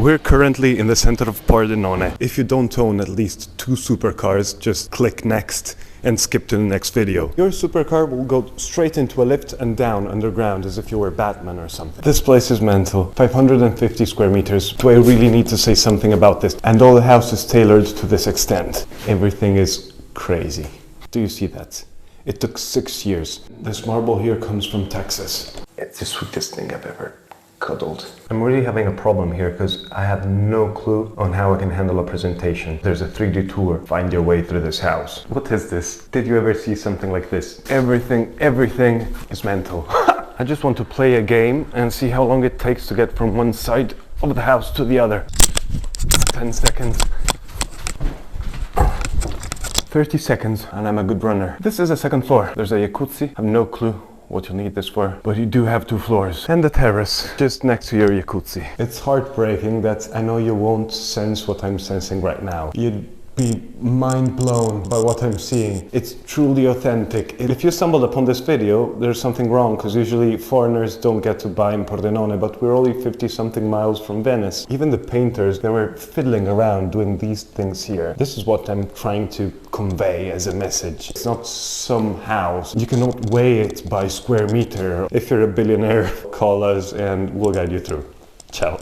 We're currently in the center of Pordenone. If you don't own at least 2 supercars, just click next and skip to the next video. Your supercar will go straight into a lift and down underground as if you were Batman or something. This place is mental. 550 square meters. Do I really need to say something about this? And all the house is tailored to this extent. Everything is crazy. Do you see that? It took 6 years. This marble here comes from Texas. It's the sweetest thing I've ever cuddled. I'm really having a problem here because I have no clue on how I can handle a presentation. There's a 3D tour. Find your way through this house. What is this? Did you ever see something like this? Everything is mental. I just want to play a game and see how long it takes to get from one side of the house to the other. 10 seconds. 30 seconds and I'm a good runner. This is a second floor. There's a jacuzzi. I have no clue what you'll need this for, but you do have 2 floors and a terrace just next to your jacuzzi. It's heartbreaking that I know you won't sense what I'm sensing right now. You'd be mind blown by what I'm seeing. It's truly authentic. If you stumbled upon this video, there's something wrong, because usually foreigners don't get to buy in Pordenone, but we're only 50 something miles from Venice. Even the painters, they were fiddling around doing these things here. This is what I'm trying to convey as a message. It's not some house. You cannot weigh it by square meter. If you're a billionaire, call us and we'll guide you through. Ciao.